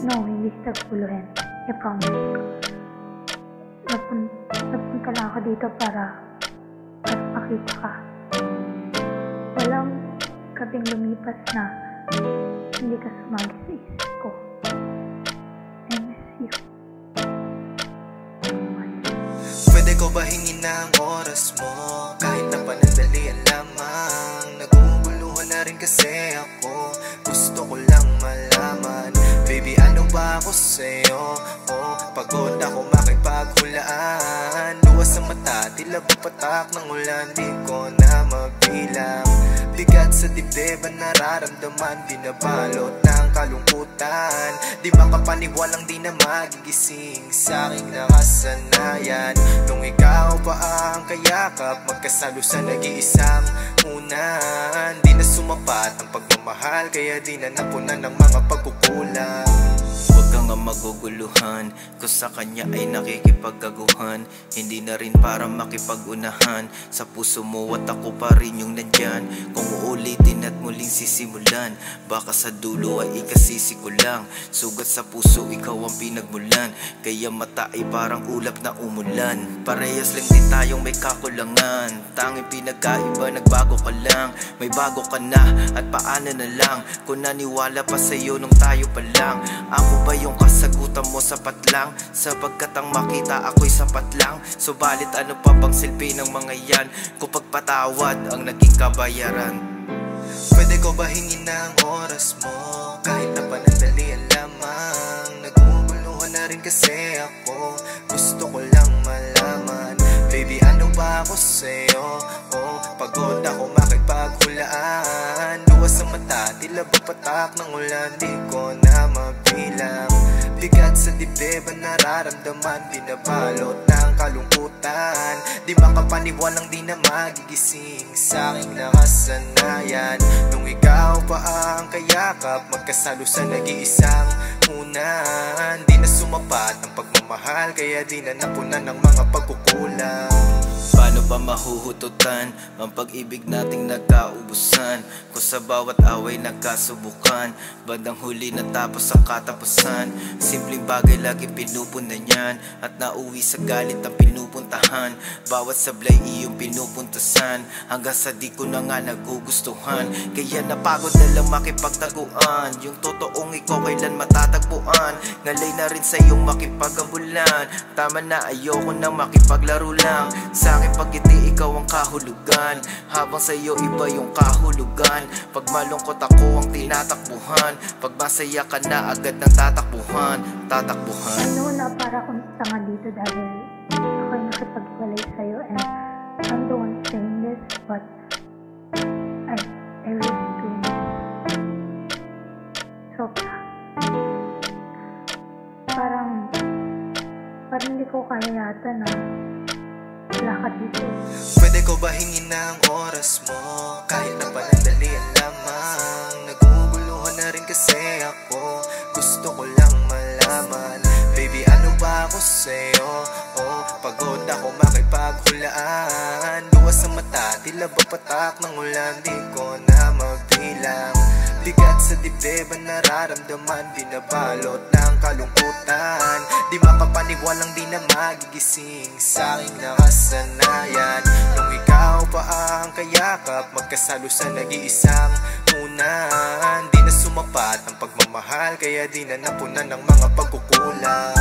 No, hindi kita guguluhin. I promise. Nagpunta lang ako dito para makita ka. Walang gabing lumipas na hindi ka sumagi sa isip ko. I miss you so much. Pwede ko ba hingin ng oras mo? Kahit na panandalian lamang. Naguguluhan na rin kasi ako. Gusto ko lang malaman, baby, ano ba ako sa'yo? Oh, pagod ako makipaghulaan. Luwas ang mata, tila patak ng ulan. Di ko na mabilang. Bigat sa dibdib ang nararamdaman. Binabalot ng kalungkutan. Di makapaniwalang di na magigising sa aking nakasanayan. Nung ikaw pa ang kayakap, magkasalo sa nag-iisang unan. Di na sumapat ang pagmamahal, kaya di na napunan ng mga pagkukulang. Huwag kang nga maguguluhan, kung sa kanya ay nakikipagkaguhan. Hindi na rin para makipagunahan. Sa puso mo at ako pa rin yung nandyan. Kung uulitin at muling sisimulan, baka sa dulo ay ikasisi ko lang. Sugat sa puso, ikaw ang pinagmulan. Kaya mata ay parang ulap na umulan. Parehas lang din tayong may kakulangan. Tanging pinagkaiba, nagbago ka lang. May bago ka na, at paano na lang kung naniwala pa sa'yo nung tayo pa lang. Ako ba yung kasagutan mo, sapat lang? Sapagkat ang makita ako'y sapat lang. Subalit ano pa bang silbi ng mga yan kung pagpatawad ang naging kabayaran? Pwede ko ba hingin ng oras mo? Kahit na panandalian lamang. Naguguluhan na rin kasi ako. Gusto ko lang malaman, baby, ano ba ako sa'yo? Oh, pagod ako makipaghulaan. Luwas ang mata, tila patak ng ulan. Di ko na mabilang. Bigat sa dibdib ang nararamdaman. Binabalot ng kalungkutan. Di makapaniwalang di na magigising sa aking nakasanayan. Nung ikaw pa ang kayakap, magkasalo sa nag-iisang unan. Di na sumapat ang pagmamahal, kaya di na napunan ng mga pagkukulang. Paano ba mahuhututan ang pag-ibig nating nagkaubusan? Kung sa bawat away nagkasubukan, bandang huli natapos ang katapusan. Simpleng bagay lagi pinupunan yan, at nauwi sa galit ang pinupuntahan. Bawat sablay iyong pinupuntasan, hanggang sa di ko na nga nagugustuhan. Kaya napagod na lang makipagtaguan. Yung totoong ikaw kailan matatagpuan? Ngalay na rin sa iyong makipagabulan. Tama na, ayoko nang makipaglaro lang. Sa akin pagkiti ikaw ang kahulugan, habang sa iyo iba yung kahulugan. Pag malungkot ako ang tinatakbuhan, pag masaya ka na agad ng tatakbuhan. Ano na para akong tanga dito dahil ako'y nakipaghiwalay sa'yo, and I'm the one saying this, but I really do sobra. Parang hindi ko kaya yata na wala ka dito. Pwede ko ba hingin ng oras mo? Kahit na panandalian lamang. Naguguluhan na rin kasi ako. Gusto ko lang malaman, baby, ano ba ako sa'yo? Oh, pagod ako makipaghulaan. Luwas ang mata, tila patak ng ulan. Di ko na mabilang. Bigat sa dibdib ang nararamdaman. Binabalot ng kalungkutan. Di makapaniwalang di na magigising sa aking nakasanayan. Nung ikaw pa ang kayakap, magkasalo sa nag-iisang unan. Di na sumapat ang pagmamahal, kaya di na napunan ng mga pagkukulang.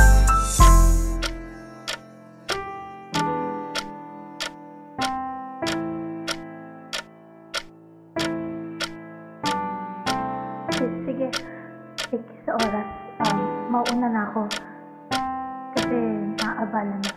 Sige, thank you sa oras. Mauna na ako kasi naabala na.